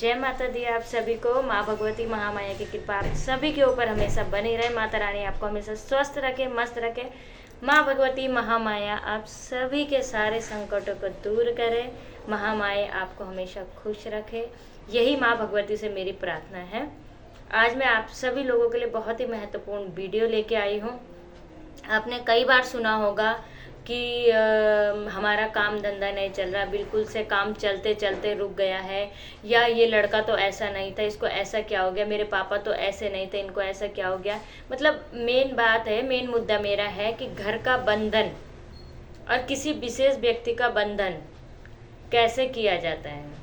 जय माता दी। आप सभी को माँ भगवती महामाया की कृपा आप सभी के ऊपर हमेशा बनी रहे। माता रानी आपको हमेशा स्वस्थ रखे, मस्त रखे। माँ भगवती महामाया आप सभी के सारे संकटों को दूर करे। महामाया आपको हमेशा खुश रखे, यही माँ भगवती से मेरी प्रार्थना है। आज मैं आप सभी लोगों के लिए बहुत ही महत्वपूर्ण वीडियो लेके आई हूँ। आपने कई बार सुना होगा कि हमारा काम धंधा नहीं चल रहा, बिल्कुल से काम चलते चलते रुक गया है, या ये लड़का तो ऐसा नहीं था, इसको ऐसा क्या हो गया, मेरे पापा तो ऐसे नहीं थे, इनको ऐसा क्या हो गया। मतलब मेन बात है, मेन मुद्दा मेरा है कि घर का बंधन और किसी विशेष व्यक्ति का बंधन कैसे किया जाता है।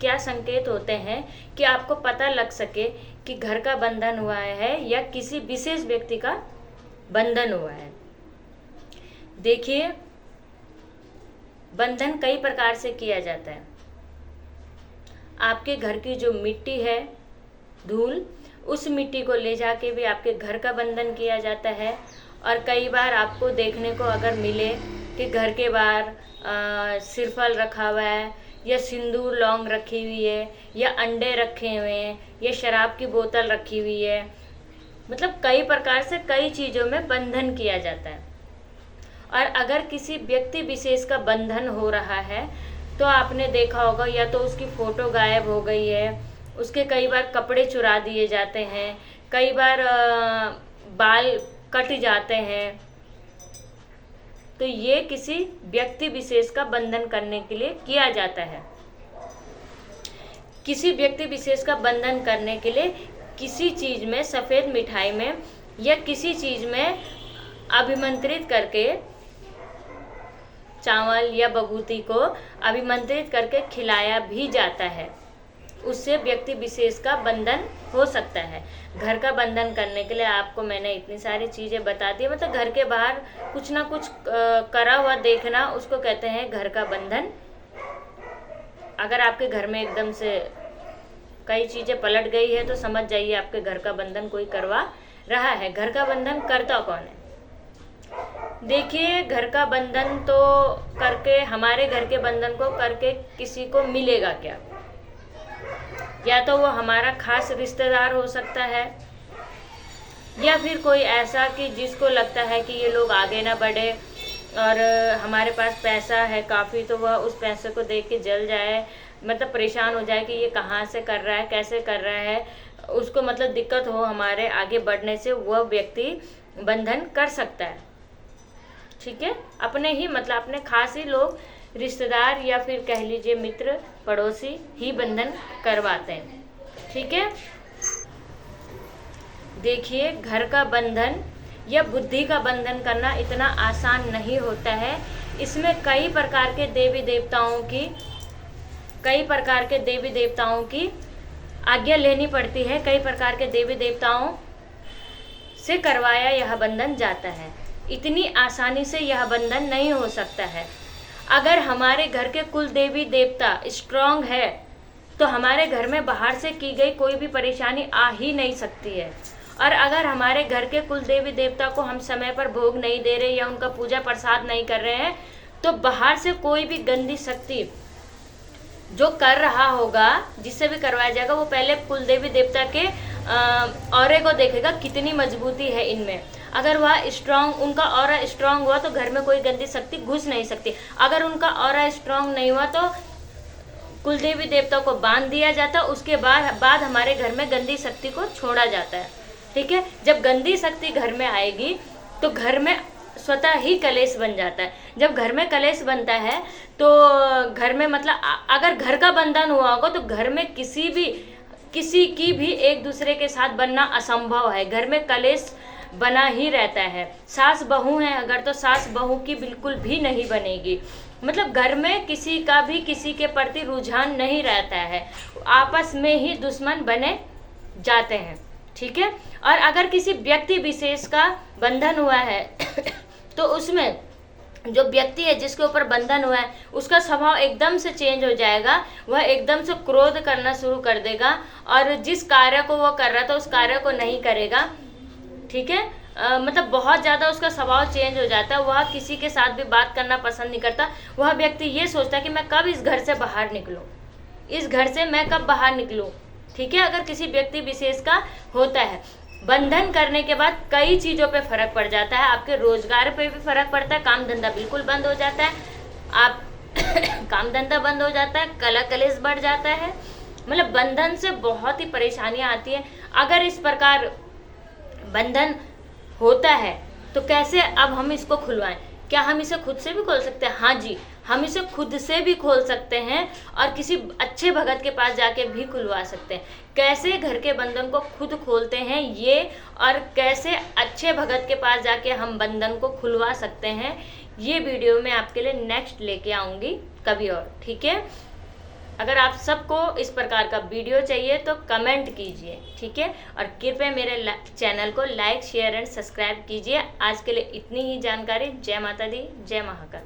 क्या संकेत होते हैं कि आपको पता लग सके कि घर का बंधन हुआ है या किसी विशेष व्यक्ति का बंधन हुआ है। देखिए, बंधन कई प्रकार से किया जाता है। आपके घर की जो मिट्टी है, धूल, उस मिट्टी को ले जाके भी आपके घर का बंधन किया जाता है। और कई बार आपको देखने को अगर मिले कि घर के बाहर सिरफल रखा हुआ है, या सिंदूर लौंग रखी हुई है, या अंडे रखे हुए हैं, या शराब की बोतल रखी हुई है, मतलब कई प्रकार से कई चीज़ों में बंधन किया जाता है। और अगर किसी व्यक्ति विशेष का बंधन हो रहा है तो आपने देखा होगा, या तो उसकी फ़ोटो गायब हो गई है, उसके कई बार कपड़े चुरा दिए जाते हैं, कई बार बाल कट जाते हैं। तो ये किसी व्यक्ति विशेष का बंधन करने के लिए किया जाता है। किसी व्यक्ति विशेष का बंधन करने के लिए किसी चीज़ में, सफ़ेद मिठाई में या किसी चीज़ में अभिमंत्रित करके, चावल या बबूती को अभिमंत्रित करके खिलाया भी जाता है। उससे व्यक्ति विशेष का बंधन हो सकता है। घर का बंधन करने के लिए आपको मैंने इतनी सारी चीज़ें बता दी। मतलब घर के बाहर कुछ ना कुछ करा हुआ देखना, उसको कहते हैं घर का बंधन। अगर आपके घर में एकदम से कई चीज़ें पलट गई है तो समझ जाइए आपके घर का बंधन कोई करवा रहा है। घर का बंधन करता कौन है? देखिए, घर का बंधन तो करके, हमारे घर के बंधन को करके किसी को मिलेगा क्या? या तो वो हमारा खास रिश्तेदार हो सकता है, या फिर कोई ऐसा कि जिसको लगता है कि ये लोग आगे ना बढ़े और हमारे पास पैसा है काफ़ी, तो वह उस पैसे को देख के जल जाए, मतलब परेशान हो जाए कि ये कहाँ से कर रहा है, कैसे कर रहा है, उसको मतलब दिक्कत हो हमारे आगे बढ़ने से, वह व्यक्ति बंधन कर सकता है। ठीक है, अपने ही मतलब अपने खास ही लोग, रिश्तेदार या फिर कह लीजिए मित्र पड़ोसी ही बंधन करवाते हैं। ठीक है, देखिए, घर का बंधन या बुद्धि का बंधन करना इतना आसान नहीं होता है। इसमें कई प्रकार के देवी देवताओं की आज्ञा लेनी पड़ती है। कई प्रकार के देवी देवताओं से करवाया यह बंधन जाता है। इतनी आसानी से यह बंधन नहीं हो सकता है। अगर हमारे घर के कुल देवी देवता स्ट्रांग है तो हमारे घर में बाहर से की गई कोई भी परेशानी आ ही नहीं सकती है। और अगर हमारे घर के कुल देवी देवता को हम समय पर भोग नहीं दे रहे या उनका पूजा प्रसाद नहीं कर रहे हैं, तो बाहर से कोई भी गंदी शक्ति जो कर रहा होगा, जिससे भी करवाया जाएगा, वो पहले कुल देवी देवता के ऑरे को देखेगा कितनी मजबूती है इनमें। अगर वह स्ट्रांग, उनका ऑरा स्ट्रांग हुआ तो घर में कोई गंदी शक्ति घुस नहीं सकती। अगर उनका ऑरा स्ट्रांग नहीं हुआ तो कुल देवी देवता को बांध दिया जाता, उसके बाद हमारे घर में गंदी शक्ति को छोड़ा जाता है। ठीक है, जब गंदी शक्ति घर में आएगी तो घर में स्वतः ही कलेश बन जाता है। जब घर में कलेश बनता है तो घर में मतलब अगर घर का बंधन हुआ होगा तो घर में किसी की भी एक दूसरे के साथ बनना असंभव है। घर में कलेश बना ही रहता है। सास बहू है अगर, तो सास बहू की बिल्कुल भी नहीं बनेगी। मतलब घर में किसी का भी किसी के प्रति रुझान नहीं रहता है, आपस में ही दुश्मन बने जाते हैं। ठीक है, और अगर किसी व्यक्ति विशेष का बंधन हुआ है तो उसमें जो व्यक्ति है जिसके ऊपर बंधन हुआ है, उसका स्वभाव एकदम से चेंज हो जाएगा। वह एकदम से क्रोध करना शुरू कर देगा और जिस कार्य को वो कर रहा था उस कार्य को नहीं करेगा। ठीक है, मतलब बहुत ज़्यादा उसका स्वभाव चेंज हो जाता है। वह किसी के साथ भी बात करना पसंद नहीं करता। वह व्यक्ति ये सोचता है कि मैं कब इस घर से बाहर निकलूं। इस घर से मैं कब बाहर निकलूं। ठीक है, अगर किसी व्यक्ति विशेष का होता है, बंधन करने के बाद कई चीज़ों पे फर्क पड़ जाता है। आपके रोजगार पे भी फर्क पड़ता है, काम धंधा बिल्कुल बंद हो जाता है, आप काम धंधा बंद हो जाता है, कलह कलेश बढ़ जाता है। मतलब बंधन से बहुत ही परेशानियां आती है। अगर इस प्रकार बंधन होता है तो कैसे अब हम इसको खुलवाएं? क्या हम इसे खुद से भी खोल सकते हैं? हाँ जी, हम इसे खुद से भी खोल सकते हैं और किसी अच्छे भगत के पास जाके भी खुलवा सकते हैं। कैसे घर के बंधन को खुद खोलते हैं ये, और कैसे अच्छे भगत के पास जाके हम बंधन को खुलवा सकते हैं, ये वीडियो मैं आपके लिए नेक्स्ट लेके आऊँगी कभी और। ठीक है, अगर आप सबको इस प्रकार का वीडियो चाहिए तो कमेंट कीजिए। ठीक है, और कृपया मेरे चैनल को लाइक शेयर एंड सब्सक्राइब कीजिए। आज के लिए इतनी ही जानकारी। जय माता दी, जय महाकाल।